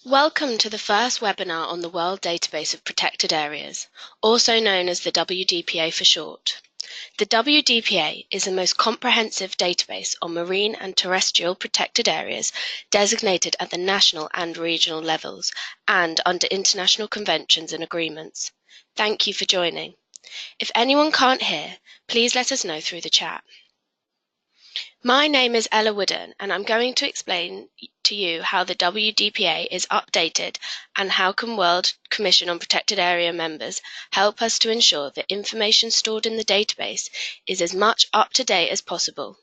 Welcome to the first webinar on the World Database of Protected Areas, also known as the WDPA for short. The WDPA is the most comprehensive database on marine and terrestrial protected areas designated at the national and regional levels and under international conventions and agreements. Thank you for joining. If anyone can't hear, please let us know through the chat. My name is Ella Wooden, and I'm going to explain to you how the WDPA is updated and how can World Commission on Protected Area members help us to ensure that information stored in the database is as much up to date as possible.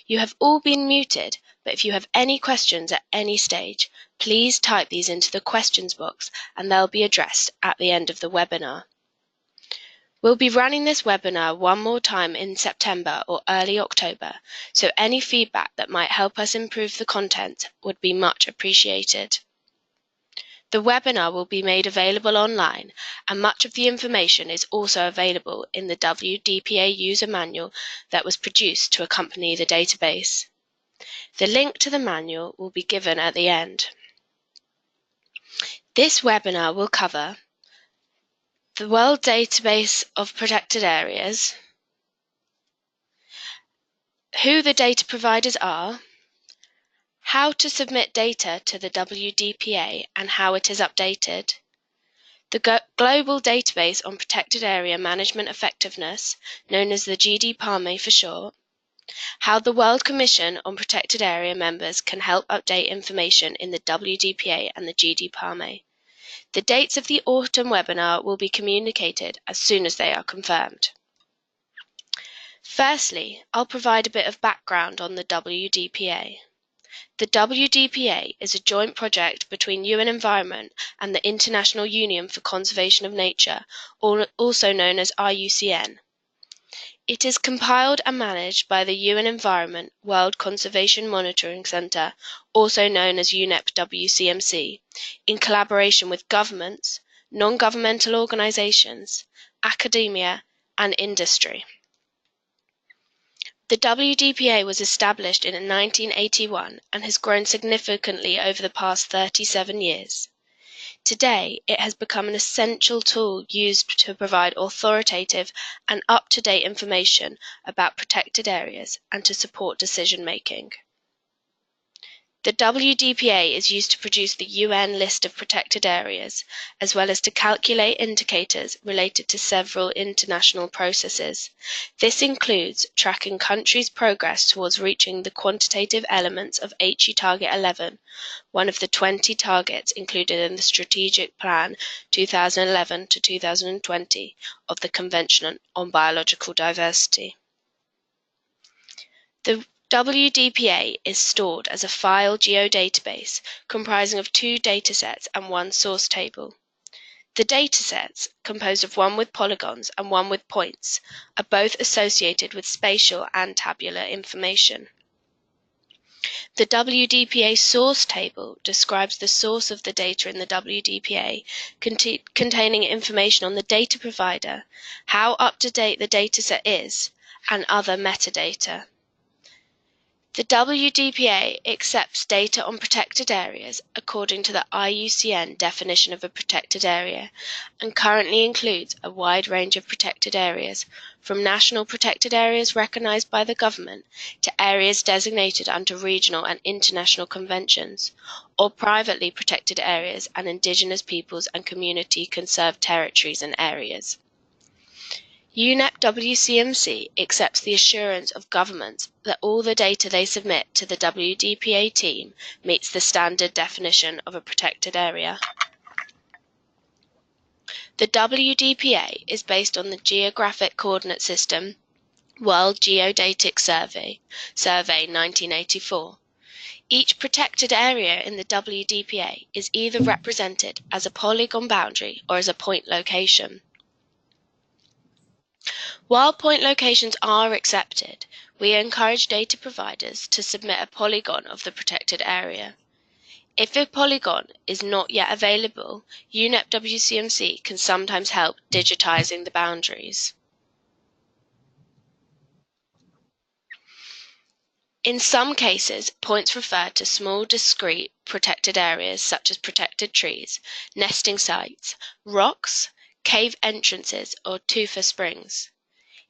You have all been muted, but if you have any questions at any stage, please type these into the questions box and they'll be addressed at the end of the webinar. We'll be running this webinar one more time in September or early October, so any feedback that might help us improve the content would be much appreciated. The webinar will be made available online, and much of the information is also available in the WDPA user manual that was produced to accompany the database. The link to the manual will be given at the end. This webinar will cover the World Database of Protected Areas, who the data providers are, how to submit data to the WDPA and how it is updated, the Global Database on Protected Area Management Effectiveness, known as the WDPA for short, how the World Commission on Protected Area members can help update information in the WDPA and the WDPA. The dates of the autumn webinar will be communicated as soon as they are confirmed. Firstly, I'll provide a bit of background on the WDPA. The WDPA is a joint project between UN Environment and the International Union for Conservation of Nature, also known as IUCN. It is compiled and managed by the UN Environment World Conservation Monitoring Centre, also known as UNEP-WCMC, in collaboration with governments, non-governmental organisations, academia and industry. The WDPA was established in 1981 and has grown significantly over the past 37 years. Today, it has become an essential tool used to provide authoritative and up-to-date information about protected areas and to support decision-making. The WDPA is used to produce the UN list of protected areas, as well as to calculate indicators related to several international processes. This includes tracking countries' progress towards reaching the quantitative elements of HE Target 11, one of the 20 targets included in the Strategic Plan 2011 to 2020 of the Convention on Biological Diversity. The WDPA is stored as a file geodatabase comprising of 2 datasets and 1 source table. The datasets, composed of one with polygons and one with points, are both associated with spatial and tabular information. The WDPA source table describes the source of the data in the WDPA, containing information on the data provider, how up-to-date the dataset is, and other metadata. The WDPA accepts data on protected areas according to the IUCN definition of a protected area and currently includes a wide range of protected areas, from national protected areas recognised by the government to areas designated under regional and international conventions, or privately protected areas and Indigenous peoples and community conserved territories and areas. UNEP-WCMC accepts the assurance of governments that all the data they submit to the WDPA team meets the standard definition of a protected area. The WDPA is based on the Geographic Coordinate System World Geodatic Survey 1984. Each protected area in the WDPA is either represented as a polygon boundary or as a point location. While point locations are accepted, we encourage data providers to submit a polygon of the protected area. If a polygon is not yet available, UNEP-WCMC can sometimes help digitizing the boundaries. In some cases, points refer to small discrete protected areas such as protected trees, nesting sites, rocks, cave entrances, or tufa springs.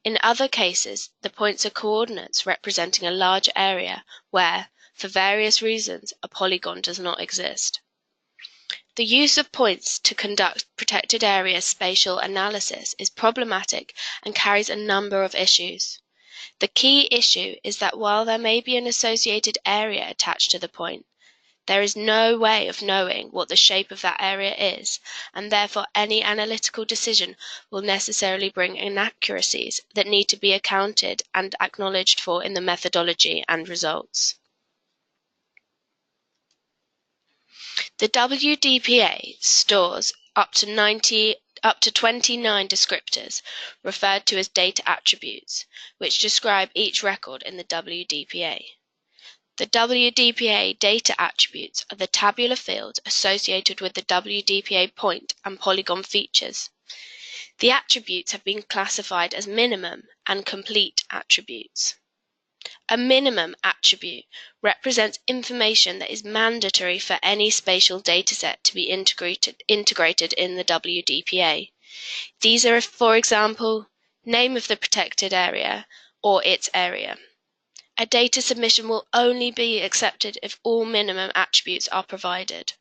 In other cases, the points are coordinates representing a large area where, for various reasons, a polygon does not exist. The use of points to conduct protected area spatial analysis is problematic and carries a number of issues. The key issue is that while there may be an associated area attached to the point, there is no way of knowing what the shape of that area is, and therefore any analytical decision will necessarily bring inaccuracies that need to be accounted and acknowledged for in the methodology and results. The WDPA stores up to 29 descriptors, referred to as data attributes, which describe each record in the WDPA. The WDPA data attributes are the tabular fields associated with the WDPA point and polygon features. The attributes have been classified as minimum and complete attributes. A minimum attribute represents information that is mandatory for any spatial dataset to be integrated in the WDPA. These are, for example, name of the protected area or its area. A data submission will only be accepted if all minimum attributes are provided.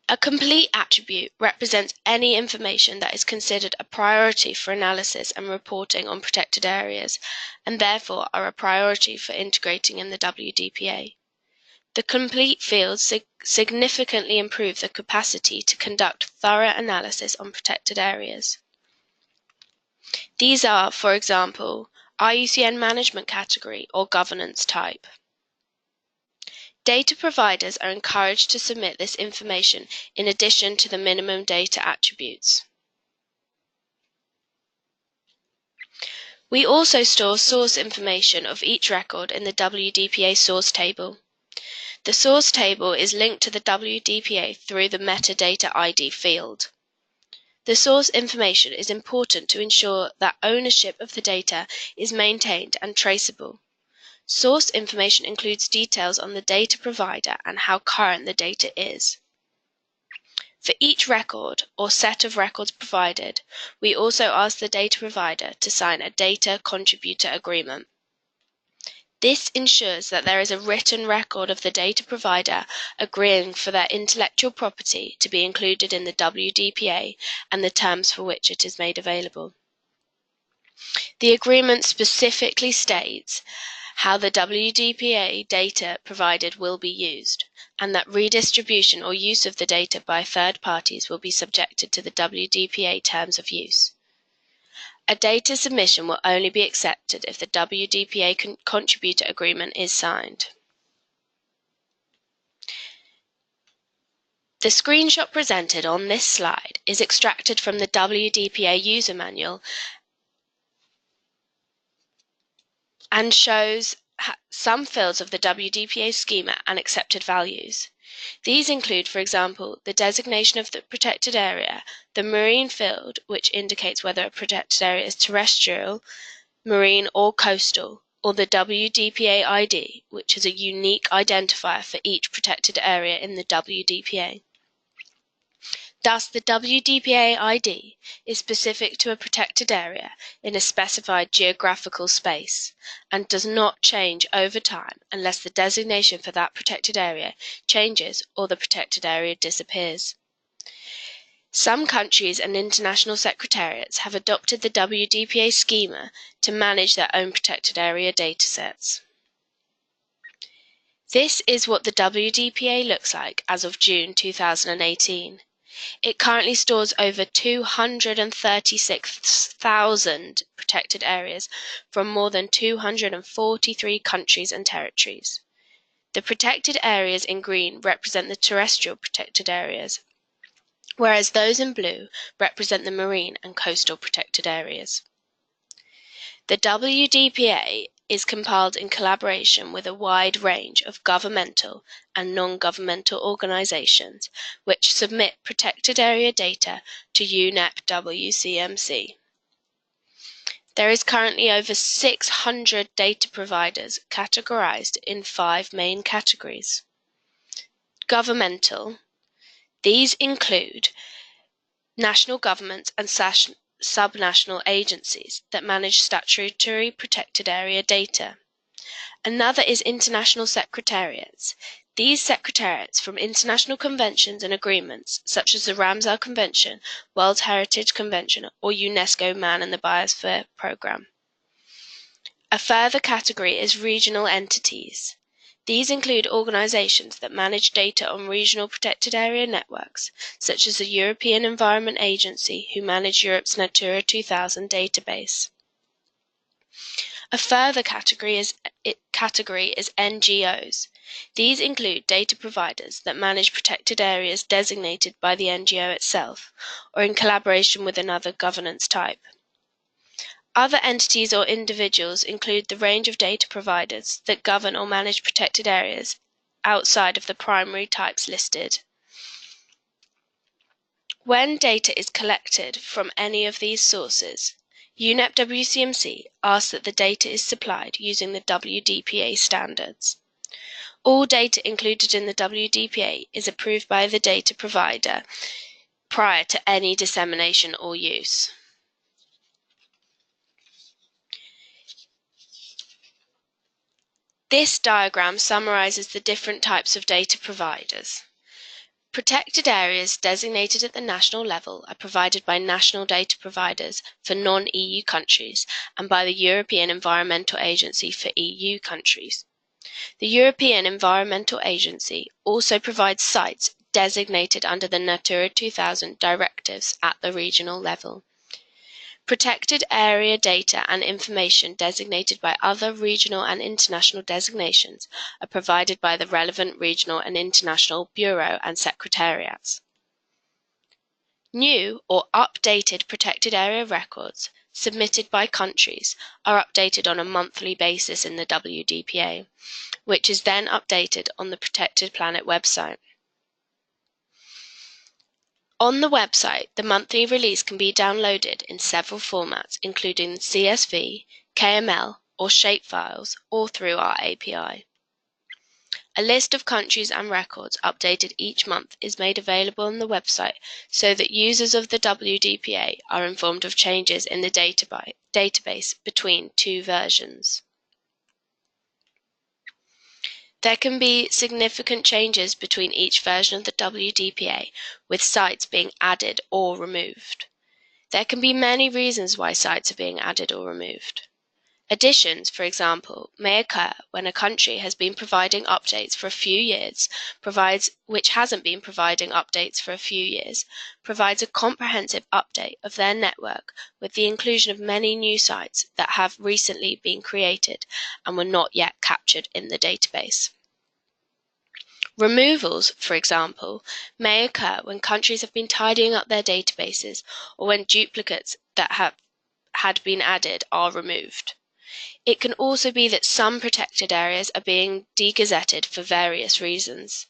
A complete attribute represents any information that is considered a priority for analysis and reporting on protected areas, and therefore are a priority for integrating in the WDPA. The complete fields significantly improve the capacity to conduct thorough analysis on protected areas. These are, for example, IUCN management category or governance type. Data providers are encouraged to submit this information in addition to the minimum data attributes. We also store source information of each record in the WDPA source table. The source table is linked to the WDPA through the metadata ID field. The source information is important to ensure that ownership of the data is maintained and traceable. Source information includes details on the data provider and how current the data is. For each record or set of records provided, we also ask the data provider to sign a data contributor agreement. This ensures that there is a written record of the data provider agreeing for their intellectual property to be included in the WDPA and the terms for which it is made available. The agreement specifically states how the WDPA data provided will be used, and that redistribution or use of the data by third parties will be subjected to the WDPA terms of use. A data submission will only be accepted if the WDPA contributor agreement is signed. The screenshot presented on this slide is extracted from the WDPA user manual and shows some fields of the WDPA schema and accepted values. These include, for example, the designation of the protected area, the marine field, which indicates whether a protected area is terrestrial, marine, or coastal, or the WDPA ID, which is a unique identifier for each protected area in the WDPA. Thus, the WDPA ID is specific to a protected area in a specified geographical space and does not change over time unless the designation for that protected area changes or the protected area disappears. Some countries and international secretariats have adopted the WDPA schema to manage their own protected area datasets. This is what the WDPA looks like as of June 2018. It currently stores over 236,000 protected areas from more than 243 countries and territories. The protected areas in green represent the terrestrial protected areas, whereas those in blue represent the marine and coastal protected areas. The WDPA is compiled in collaboration with a wide range of governmental and non-governmental organisations which submit protected area data to UNEP-WCMC. There is currently over 600 data providers categorized in 5 main categories. Governmental. These include national governments and subnational agencies that manage statutory protected area data. Another is international secretariats. These secretariats from international conventions and agreements, such as the Ramsar Convention, World Heritage Convention, or UNESCO Man and the Biosphere Programme. A further category is regional entities. These include organisations that manage data on regional protected area networks, such as the European Environment Agency, who manage Europe's Natura 2000 database. A further category is NGOs. These include data providers that manage protected areas designated by the NGO itself, or in collaboration with another governance type. Other entities or individuals include the range of data providers that govern or manage protected areas outside of the primary types listed. When data is collected from any of these sources, UNEP-WCMC asks that the data is supplied using the WDPA standards. All data included in the WDPA is approved by the data provider prior to any dissemination or use. This diagram summarizes the different types of data providers. Protected areas designated at the national level are provided by national data providers for non-EU countries and by the European Environmental Agency for EU countries. The European Environmental Agency also provides sites designated under the Natura 2000 directives at the regional level. Protected area data and information designated by other regional and international designations are provided by the relevant regional and international bureau and secretariats. New or updated protected area records submitted by countries are updated on a monthly basis in the WDPA, which is then updated on the Protected Planet website. On the website, the monthly release can be downloaded in several formats, including CSV, KML, or shapefiles, or through our API. A list of countries and records updated each month is made available on the website so that users of the WDPA are informed of changes in the database between 2 versions. There can be significant changes between each version of the WDPA, with sites being added or removed. There can be many reasons why sites are being added or removed. Additions, for example, may occur when a country has been providing updates for a few years, which hasn't been providing updates for a few years, provides a comprehensive update of their network with the inclusion of many new sites that have recently been created and were not yet captured in the database. Removals, for example, may occur when countries have been tidying up their databases or when duplicates that had been added are removed. It can also be that some protected areas are being degazetted for various reasons.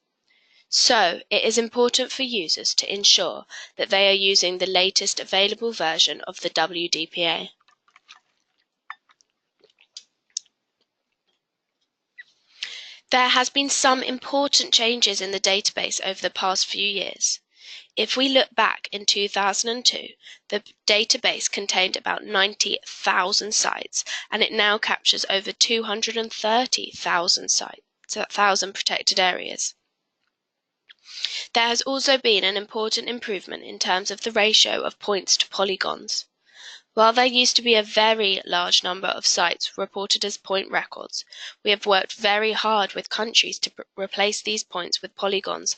So, it is important for users to ensure that they are using the latest available version of the WDPA. There has been some important changes in the database over the past few years. If we look back in 2002, the database contained about 90,000 sites, and it now captures over 230,000 protected areas. There has also been an important improvement in terms of the ratio of points to polygons. While there used to be a very large number of sites reported as point records, we have worked very hard with countries to replace these points with polygons.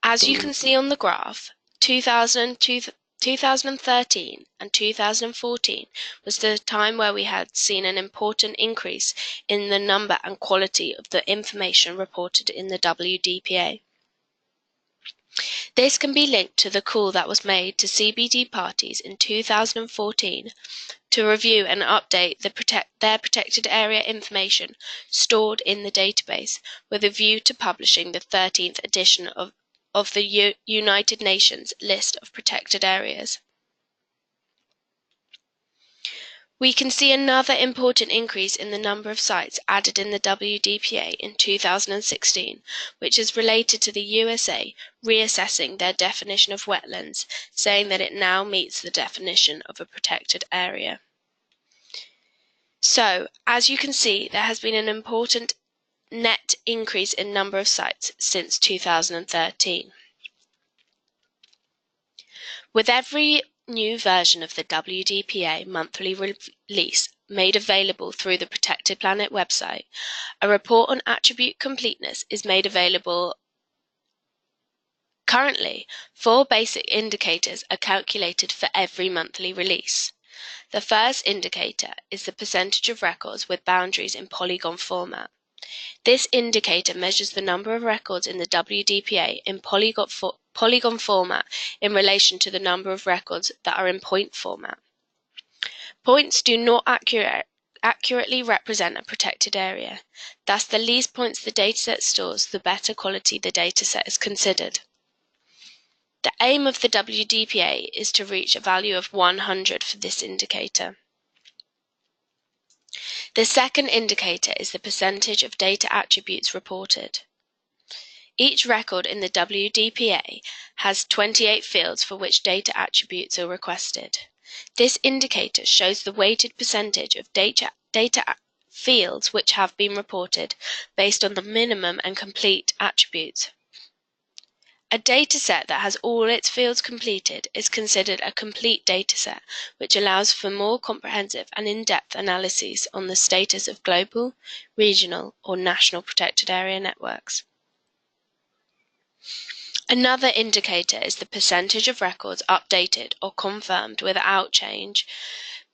As you can see on the graph, 2013 and 2014 was the time where we had seen an important increase in the number and quality of the information reported in the WDPA. This can be linked to the call that was made to CBD parties in 2014 to review and update their protected area information stored in the database with a view to publishing the 13th edition of the United Nations list of protected areas. We can see another important increase in the number of sites added in the WDPA in 2016, which is related to the USA reassessing their definition of wetlands, saying that it now meets the definition of a protected area. So, as you can see, there has been an important net increase in number of sites since 2013. With every new version of the WDPA monthly release made available through the Protected Planet website, a report on attribute completeness is made available. Currently, 4 basic indicators are calculated for every monthly release. The first indicator is the percentage of records with boundaries in Polygon format. This indicator measures the number of records in the WDPA in Polygon format in relation to the number of records that are in point format. Points do not accurately represent a protected area. Thus, the least points the dataset stores, the better quality the dataset is considered. The aim of the WDPA is to reach a value of 100 for this indicator. The second indicator is the percentage of data attributes reported. Each record in the WDPA has 28 fields for which data attributes are requested. This indicator shows the weighted percentage of data fields which have been reported based on the minimum and complete attributes. A dataset that has all its fields completed is considered a complete dataset, which allows for more comprehensive and in-depth analyses on the status of global, regional, or national protected area networks. Another indicator is the percentage of records updated or confirmed without change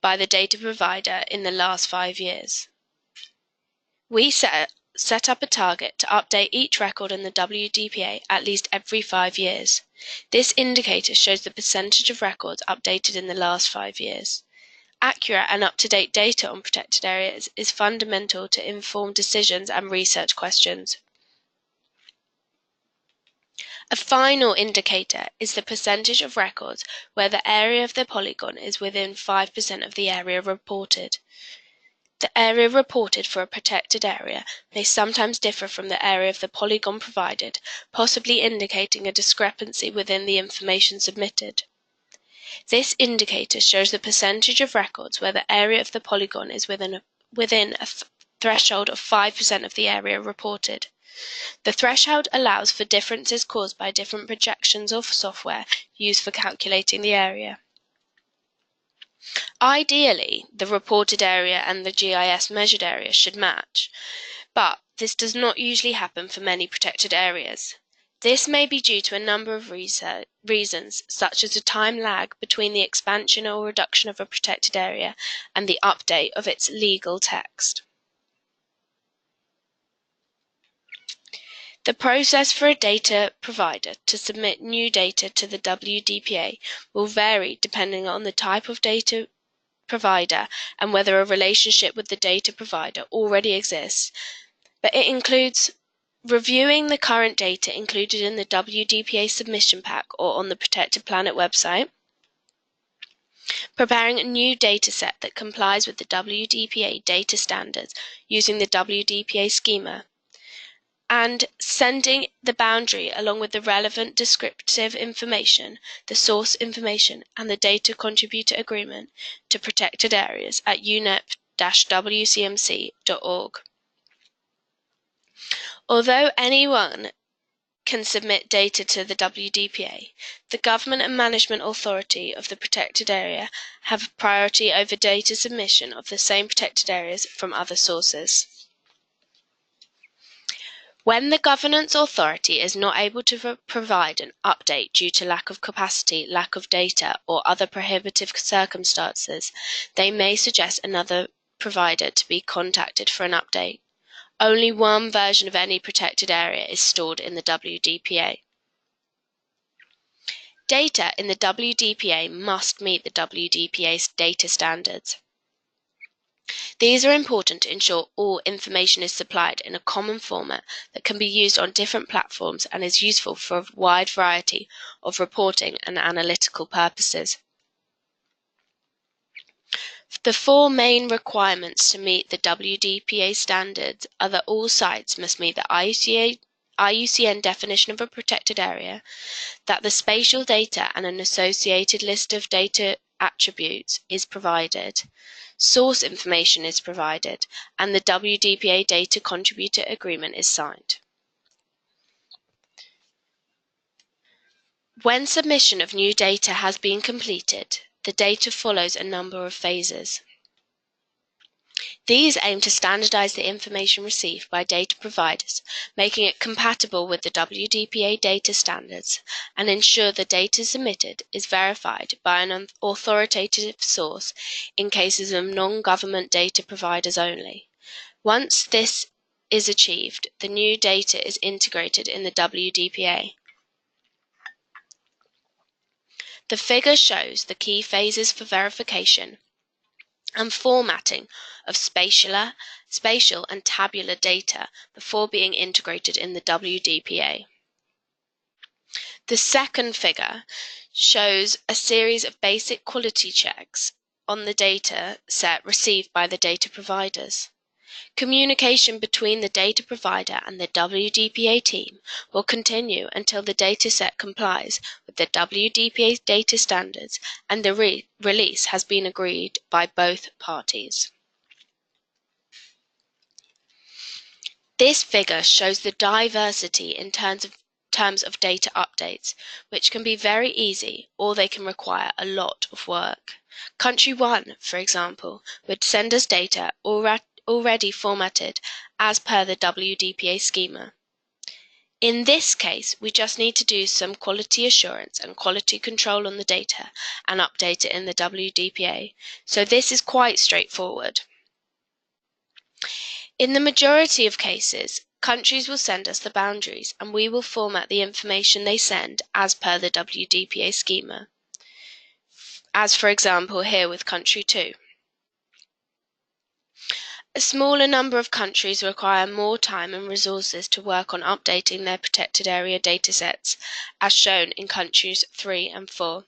by the data provider in the last 5 years. We set up a target to update each record in the WDPA at least every 5 years. This indicator shows the percentage of records updated in the last 5 years. Accurate and up-to-date data on protected areas is fundamental to inform decisions and research questions. A final indicator is the percentage of records where the area of the polygon is within 5% of the area reported. The area reported for a protected area may sometimes differ from the area of the polygon provided, possibly indicating a discrepancy within the information submitted. This indicator shows the percentage of records where the area of the polygon is within a threshold of 5% of the area reported. The threshold allows for differences caused by different projections of software used for calculating the area. Ideally, the reported area and the GIS measured area should match, but this does not usually happen for many protected areas. This may be due to a number of reasons, such as a time lag between the expansion or reduction of a protected area and the update of its legal text. The process for a data provider to submit new data to the WDPA will vary depending on the type of data provider and whether a relationship with the data provider already exists, but it includes reviewing the current data included in the WDPA submission pack or on the Protected Planet website, preparing a new data set that complies with the WDPA data standards using the WDPA schema, and sending the boundary along with the relevant descriptive information, the source information, and the data contributor agreement to protected areas at UNEP-WCMC.org. Although anyone can submit data to the WDPA, the Government and Management Authority of the protected area have priority over data submission of the same protected areas from other sources. When the governance authority is not able to provide an update due to lack of capacity, lack of data, or other prohibitive circumstances, they may suggest another provider to be contacted for an update. Only one version of any protected area is stored in the WDPA. Data in the WDPA must meet the WDPA's data standards. These are important to ensure all information is supplied in a common format that can be used on different platforms and is useful for a wide variety of reporting and analytical purposes. The four main requirements to meet the WDPA standards are that all sites must meet the IUCN definition of a protected area, that the spatial data and an associated list of data attributes is provided, source information is provided, and the WDPA Data Contributor Agreement is signed. When submission of new data has been completed, the data follows a number of phases. These aim to standardize the information received by data providers, making it compatible with the WDPA data standards, and ensure the data submitted is verified by an authoritative source in cases of non-government data providers only. Once this is achieved, the new data is integrated in the WDPA. The figure shows the key phases for verification and formatting of spatial and tabular data before being integrated in the WDPA. The second figure shows a series of basic quality checks on the data set received by the data providers. Communication between the data provider and the WDPA team will continue until the dataset complies with the WDPA data standards and the release has been agreed by both parties. This figure shows the diversity in terms of data updates, which can be very easy or they can require a lot of work. Country 1, for example, would send us data already formatted as per the WDPA schema. In this case, we just need to do some quality assurance and quality control on the data and update it in the WDPA, so this is quite straightforward. In the majority of cases, countries will send us the boundaries and we will format the information they send as per the WDPA schema, as for example here with country 2. A smaller number of countries require more time and resources to work on updating their protected area datasets, as shown in countries 3 and 4.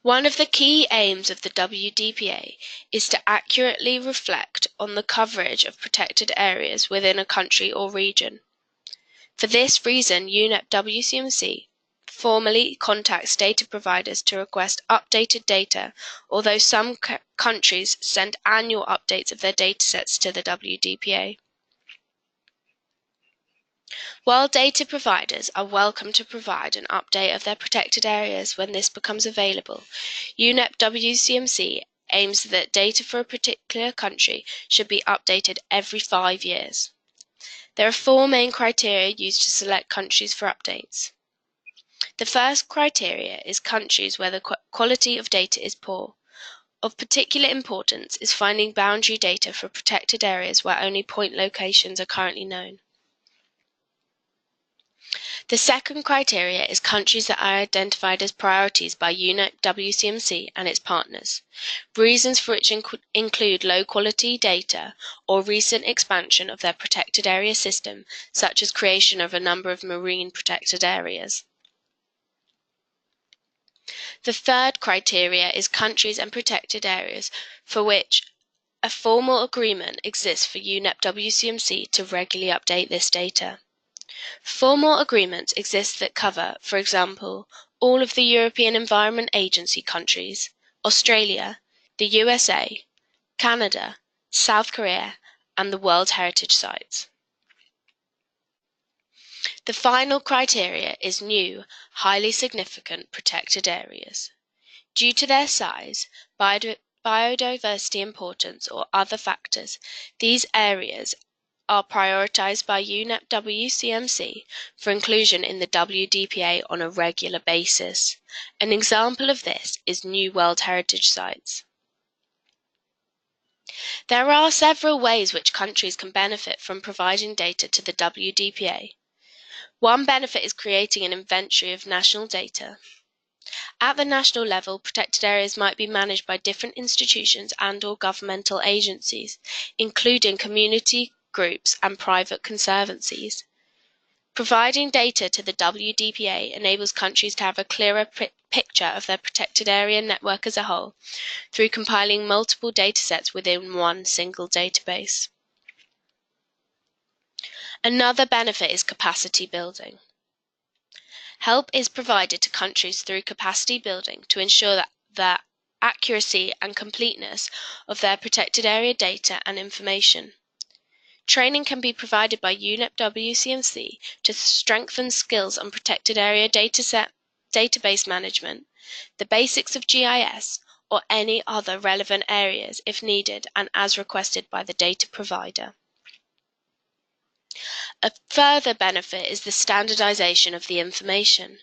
One of the key aims of the WDPA is to accurately reflect on the coverage of protected areas within a country or region. For this reason, UNEP-WCMC formally contacts data providers to request updated data, although some countries send annual updates of their datasets to the WDPA. While data providers are welcome to provide an update of their protected areas when this becomes available, UNEP-WCMC aims that data for a particular country should be updated every 5 years. There are 4 main criteria used to select countries for updates. The first criteria is countries where the quality of data is poor. Of particular importance is finding boundary data for protected areas where only point locations are currently known. The second criteria is countries that are identified as priorities by UNEP-WCMC and its partners, reasons for which include low quality data or recent expansion of their protected area system, such as creation of a number of marine protected areas. The third criteria is countries and protected areas for which a formal agreement exists for UNEP-WCMC to regularly update this data. Formal agreements exist that cover, for example, all of the European Environment Agency countries, Australia, the USA, Canada, South Korea, and the World Heritage Sites. The final criteria is new, highly significant protected areas. Due to their size, biodiversity importance, or other factors, these areas are prioritized by UNEP-WCMC for inclusion in the WDPA on a regular basis. An example of this is new World Heritage Sites. There are several ways which countries can benefit from providing data to the WDPA. One benefit is creating an inventory of national data. At the national level, protected areas might be managed by different institutions and/or governmental agencies, including community groups and private conservancies. Providing data to the WDPA enables countries to have a clearer picture of their protected area network as a whole through compiling multiple datasets within one single database. Another benefit is capacity building. Help is provided to countries through capacity building to ensure that the accuracy and completeness of their protected area data and information. Training can be provided by UNEP-WCMC to strengthen skills on protected area database management, the basics of GIS, or any other relevant areas if needed and as requested by the data provider. A further benefit is the standardization of the information.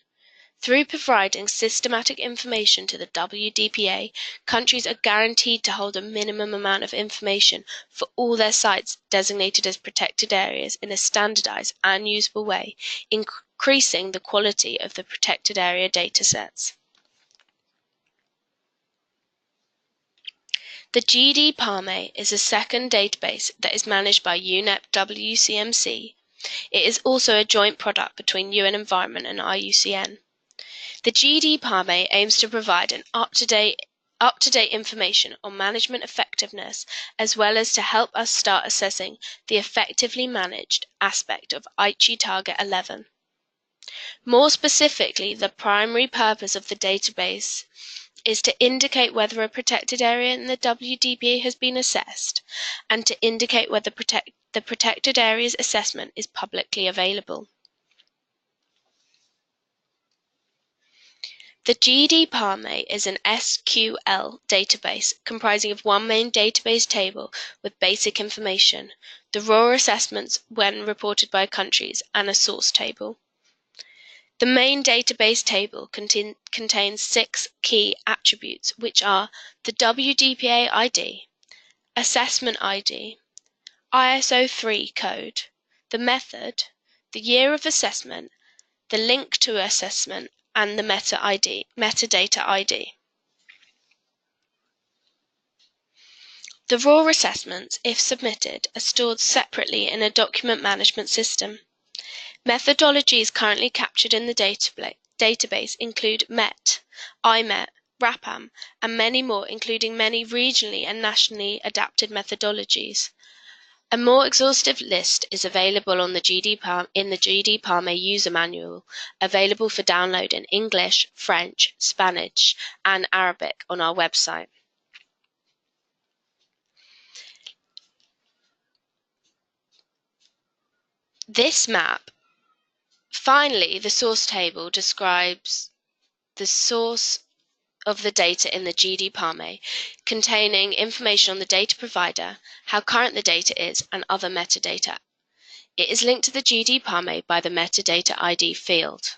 Through providing systematic information to the WDPA, countries are guaranteed to hold a minimum amount of information for all their sites designated as protected areas in a standardized and usable way, increasing the quality of the protected area datasets. The WDPA is a second database that is managed by UNEP-WCMC. It is also a joint product between UN Environment and IUCN. The WDPA aims to provide an up-to-date information on management effectiveness, as well as to help us start assessing the effectively managed aspect of Aichi Target 11. More specifically, the primary purpose of the database is to indicate whether a protected area in the WDPA has been assessed, and to indicate whether the protected area's assessment is publicly available. The WDPA is an SQL database comprising of one main database table with basic information, the raw assessments when reported by countries, and a source table. The main database table contains 6 key attributes, which are the WDPA ID, Assessment ID, ISO 3 code, the method, the year of assessment, the link to assessment, and the metadata ID. The raw assessments, if submitted, are stored separately in a document management system. Methodologies currently captured in the database include MET, IMET, RAPAM, and many more, including many regionally and nationally adapted methodologies. A more exhaustive list is available on the WDPA user manual, available for download in English, French, Spanish, and Arabic on our website. This map, finally, the source table describes the source of the data in the WDPA, containing information on the data provider, how current the data is, and other metadata. It is linked to the WDPA by the metadata ID field.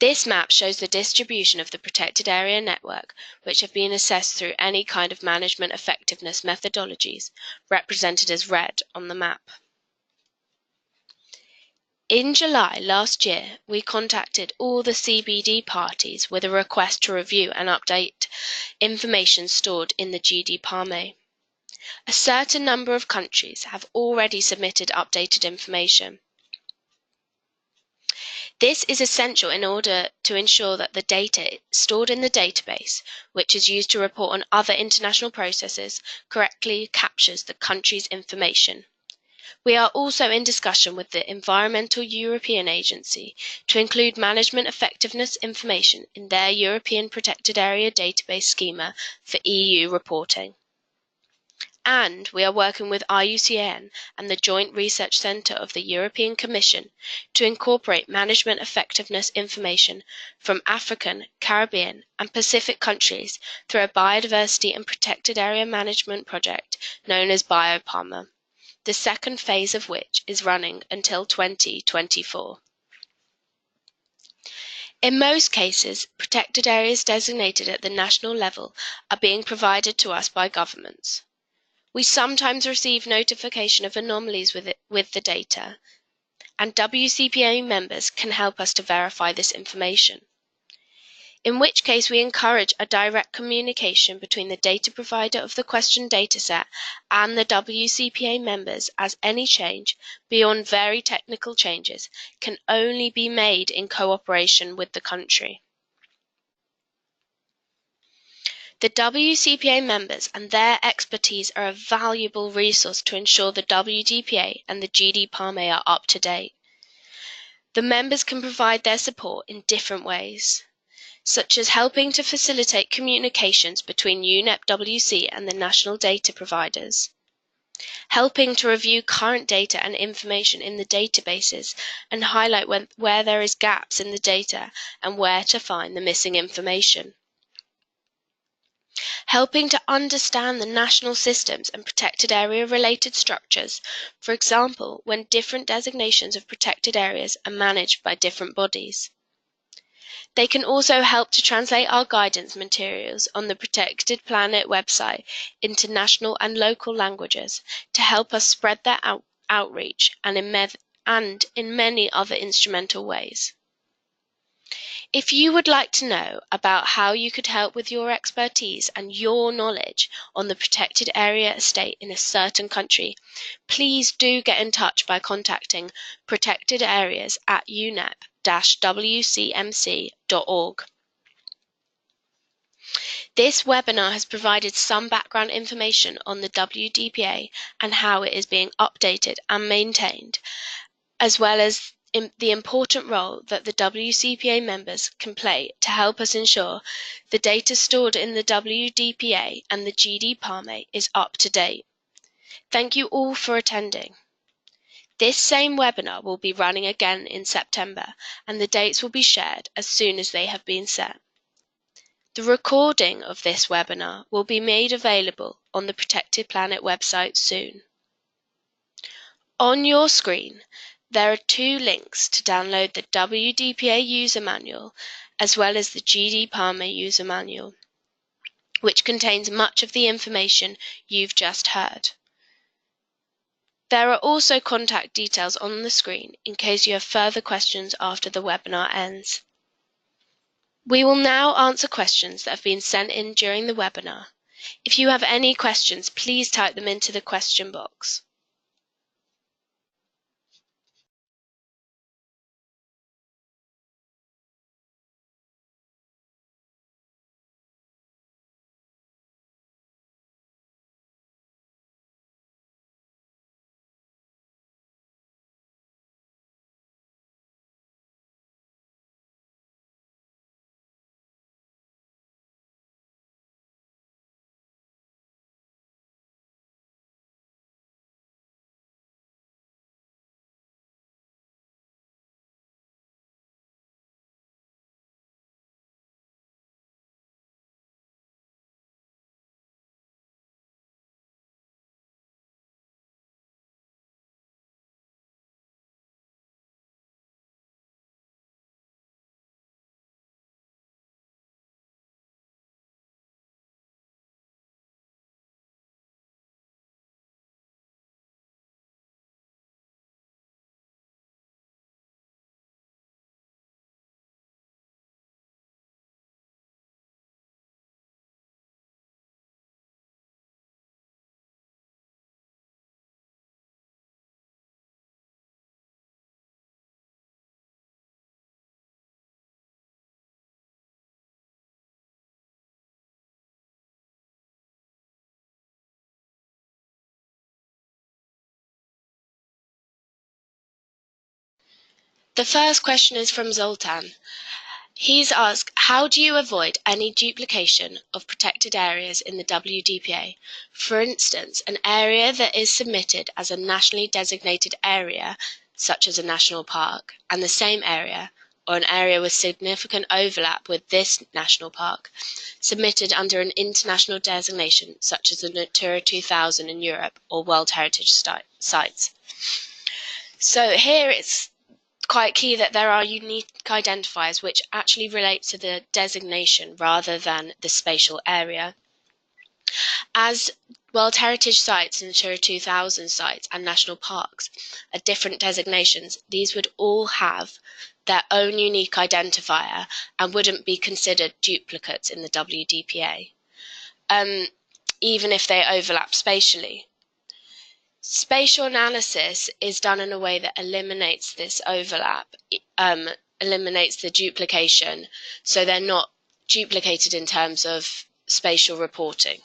This map shows the distribution of the protected area network, which have been assessed through any kind of management effectiveness methodologies, represented as red on the map. In July last year, we contacted all the CBD parties with a request to review and update information stored in the WDPA. A certain number of countries have already submitted updated information. This is essential in order to ensure that the data stored in the database, which is used to report on other international processes, correctly captures the country's information. We are also in discussion with the Environmental European Agency to include management effectiveness information in their European Protected Area Database schema for EU reporting. And we are working with IUCN and the Joint Research Centre of the European Commission to incorporate management effectiveness information from African, Caribbean and Pacific countries through a biodiversity and protected area management project known as WDPA, the second phase of which is running until 2024. In most cases, protected areas designated at the national level are being provided to us by governments. We sometimes receive notification of anomalies with the data, and WCPA members can help us to verify this information. In which case we encourage a direct communication between the data provider of the questioned dataset and the WCPA members, as any change, beyond very technical changes, can only be made in cooperation with the country. The WCPA members and their expertise are a valuable resource to ensure the WDPA and the GDPA are up to date. The members can provide their support in different ways, such as helping to facilitate communications between UNEP-WC and the national data providers, helping to review current data and information in the databases and highlight where there is gaps in the data and where to find the missing information, helping to understand the national systems and protected area related structures, for example, when different designations of protected areas are managed by different bodies. They can also help to translate our guidance materials on the Protected Planet website into national and local languages to help us spread their outreach and in many other instrumental ways. If you would like to know about how you could help with your expertise and your knowledge on the protected area estate in a certain country, please do get in touch by contacting protected areas at UNEP-WCMC.org. This webinar has provided some background information on the WDPA and how it is being updated and maintained, as well as the important role that the WCPA members can play to help us ensure the data stored in the WDPA and the GDPA is up to date. Thank you all for attending. This same webinar will be running again in September, and the dates will be shared as soon as they have been set. The recording of this webinar will be made available on the Protected Planet website soon. On your screen, there are two links to download the WDPA user manual as well as the GDPA user manual, which contains much of the information you've just heard. There are also contact details on the screen in case you have further questions after the webinar ends. We will now answer questions that have been sent in during the webinar. If you have any questions, please type them into the question box. The first question is from Zoltan. He's asked, how do you avoid any duplication of protected areas in the WDPA? For instance, an area that is submitted as a nationally designated area, such as a national park, and the same area, or an area with significant overlap with this national park, submitted under an international designation, such as the Natura 2000 in Europe or World Heritage Sites. So here it's quite key that there are unique identifiers which actually relate to the designation rather than the spatial area. As World Heritage Sites, Natura 2000 sites and national parks are different designations, these would all have their own unique identifier and wouldn't be considered duplicates in the WDPA, even if they overlap spatially. Spatial analysis is done in a way that eliminates this overlap, eliminates the duplication, so they're not duplicated in terms of spatial reporting.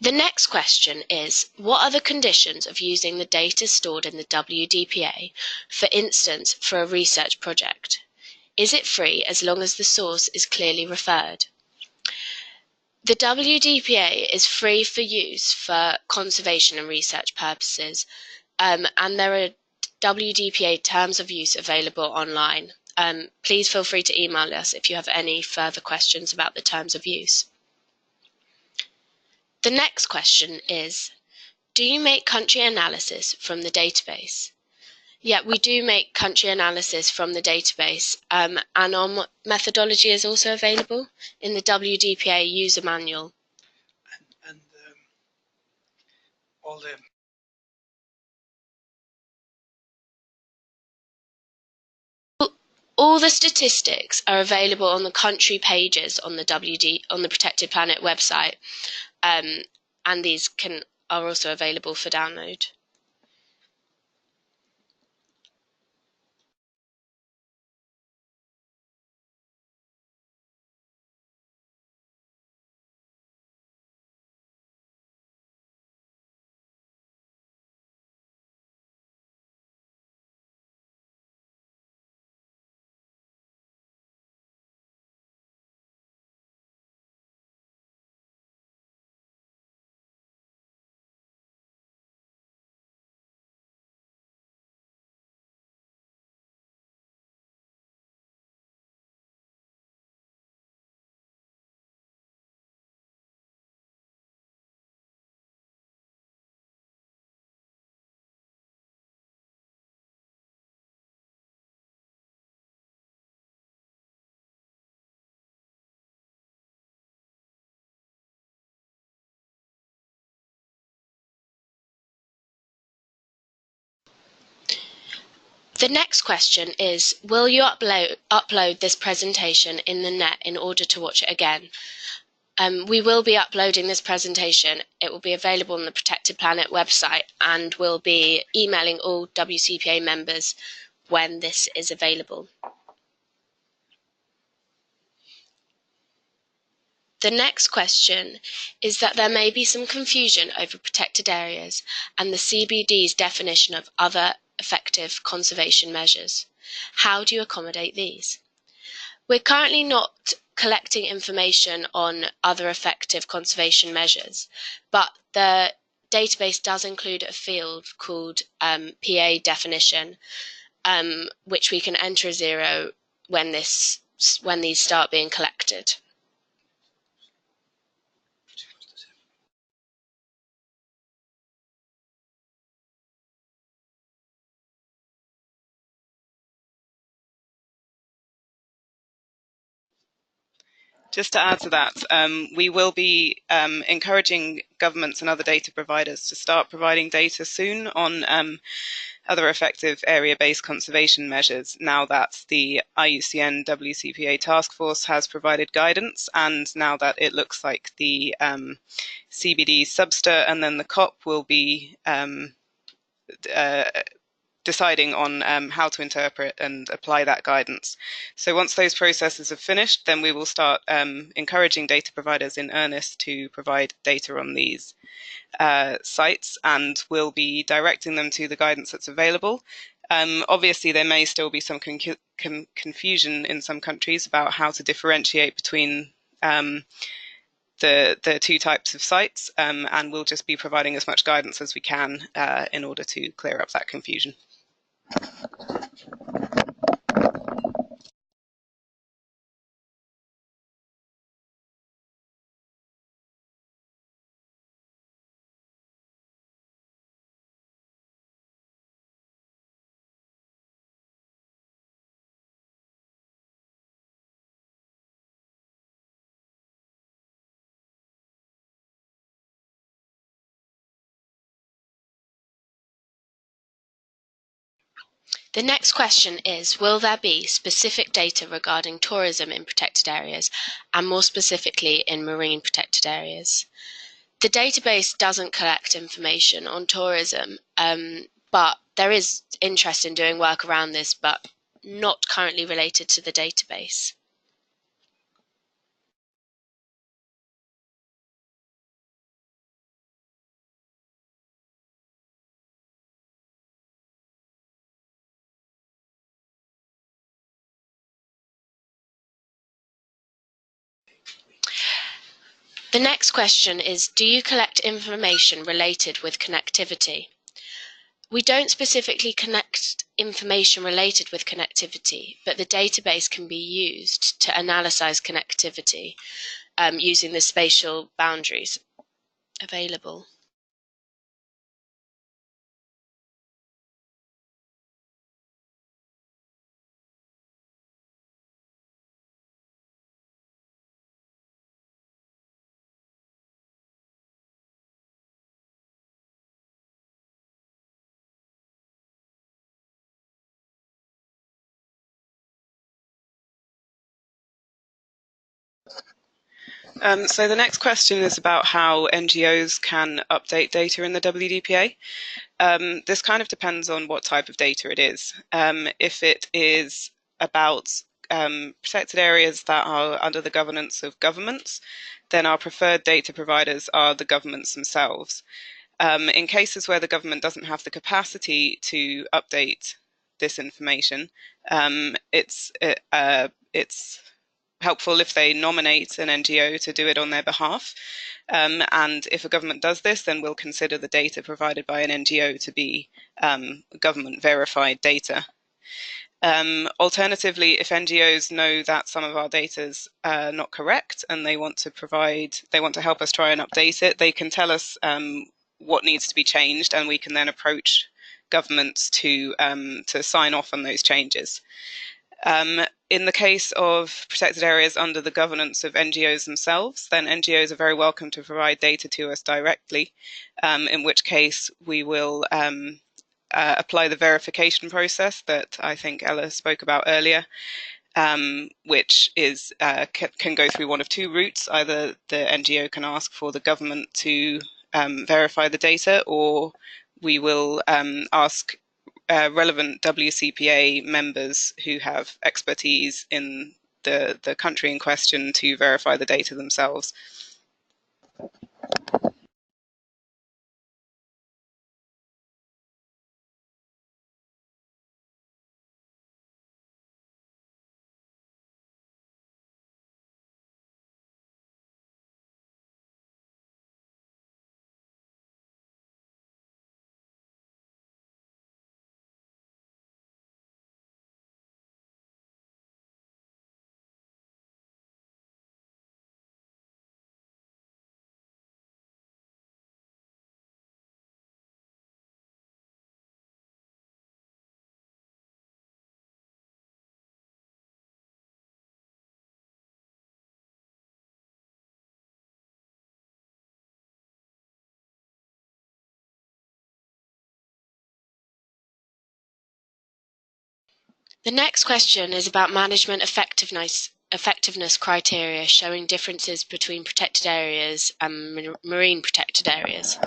The next question is, what are the conditions of using the data stored in the WDPA, for instance, for a research project? Is it free as long as the source is clearly referred? The WDPA is free for use for conservation and research purposes, and there are WDPA terms of use available online. Please feel free to email us if you have any further questions about the terms of use. The next question is, do you make country analysis from the database? Yeah, we do make country analysis from the database, and our methodology is also available in the WDPA user manual. And all the All the statistics are available on the country pages on the Protected Planet website, and these are also available for download. The next question is, will you upload this presentation in the net in order to watch it again? We will be uploading this presentation. It will be available on the Protected Planet website, and we'll be emailing all WCPA members when this is available. The next question is that there may be some confusion over protected areas and the Cbds definition of other effective conservation measures. How do you accommodate these? We're currently not collecting information on other effective conservation measures, but the database does include a field called PA definition, which we can enter a 0 when these start being collected. Just to add to that, we will be encouraging governments and other data providers to start providing data soon on other effective area-based conservation measures, now that the IUCN-WCPA task force has provided guidance, and now that it looks like the CBD subster and then the COP will be deciding on how to interpret and apply that guidance. So once those processes are finished, then we will start encouraging data providers in earnest to provide data on these sites, and we'll be directing them to the guidance that's available. Obviously, there may still be some confusion in some countries about how to differentiate between the two types of sites, and we'll just be providing as much guidance as we can in order to clear up that confusion. The next question is, will there be specific data regarding tourism in protected areas, and more specifically in marine protected areas? The database doesn't collect information on tourism, but there is interest in doing work around this, but not currently related to the database. The next question is, do you collect information related with connectivity? We don't specifically connect information related with connectivity, but the database can be used to analyze connectivity using the spatial boundaries available. So the next question is about how NGOs can update data in the WDPA. This kind of depends on what type of data it is. If it is about protected areas that are under the governance of governments, then our preferred data providers are the governments themselves. In cases where the government doesn't have the capacity to update this information, it's helpful if they nominate an NGO to do it on their behalf. And if a government does this, then we'll consider the data provided by an NGO to be government verified data. Alternatively, if NGOs know that some of our data is not correct and they want to help us try and update it, they can tell us what needs to be changed, and we can then approach governments to sign off on those changes. In the case of protected areas under the governance of NGOs themselves, then NGOs are very welcome to provide data to us directly, in which case we will apply the verification process that I think Ella spoke about earlier, which is can go through one of two routes. Either the NGO can ask for the government to verify the data, or we will ask relevant WCPA members who have expertise in the country in question to verify the data themselves. The next question is about management effectiveness criteria showing differences between protected areas and marine protected areas.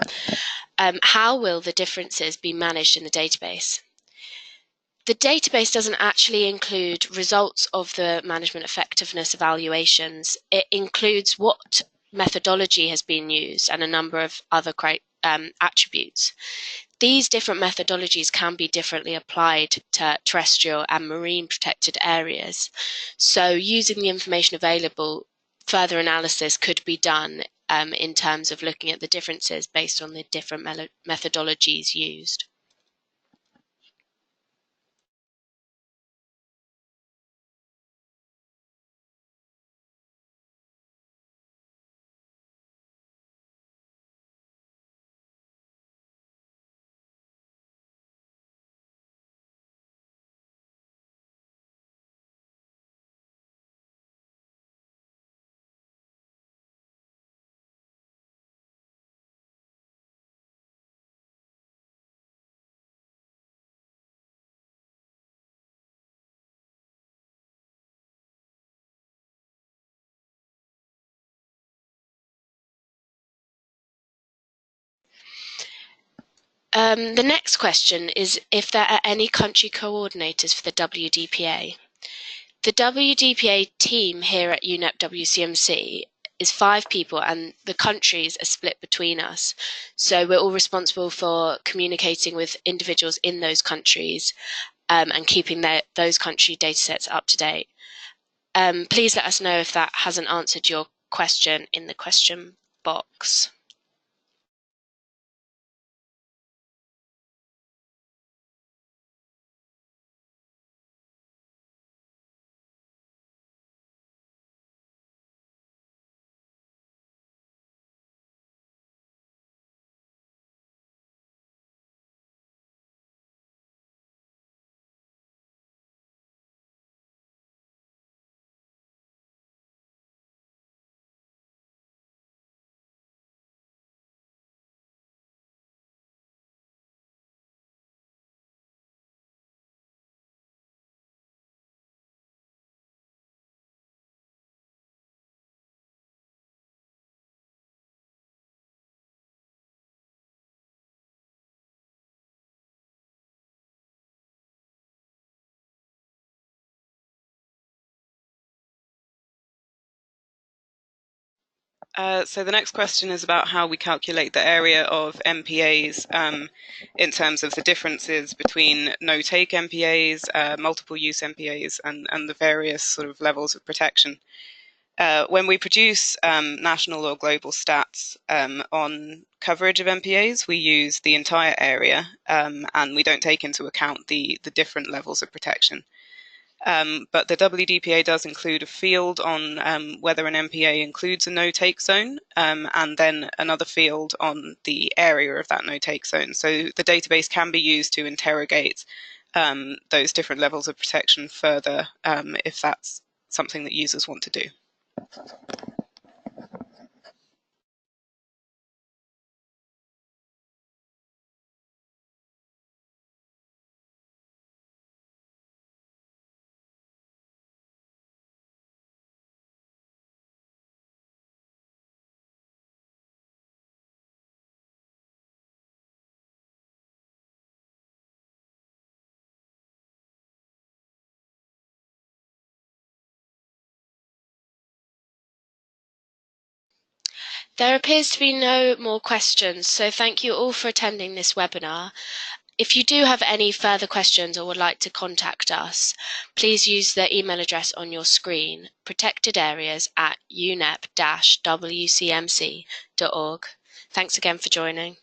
How will the differences be managed in the database? The database doesn't actually include results of the management effectiveness evaluations. It includes what methodology has been used and a number of other attributes. These different methodologies can be differently applied to terrestrial and marine protected areas. So using the information available further analysis could be done in terms of looking at the differences based on the different methodologies used. The next question is if there are any country coordinators for the WDPA. The WDPA team here at UNEP-WCMC is 5 people, and the countries are split between us. So we're all responsible for communicating with individuals in those countries and keeping those country datasets up to date. Please let us know if that hasn't answered your question in the question box. So the next question is about how we calculate the area of MPAs in terms of the differences between no-take MPAs, multiple-use MPAs, and the various sort of levels of protection. When we produce national or global stats on coverage of MPAs, we use the entire area and we don't take into account the different levels of protection. But the WDPA does include a field on whether an MPA includes a no-take zone, and then another field on the area of that no-take zone. So the database can be used to interrogate those different levels of protection further if that's something that users want to do. There appears to be no more questions, so thank you all for attending this webinar. If you do have any further questions or would like to contact us, please use the email address on your screen, protectedareas@unep-wcmc.org. Thanks again for joining.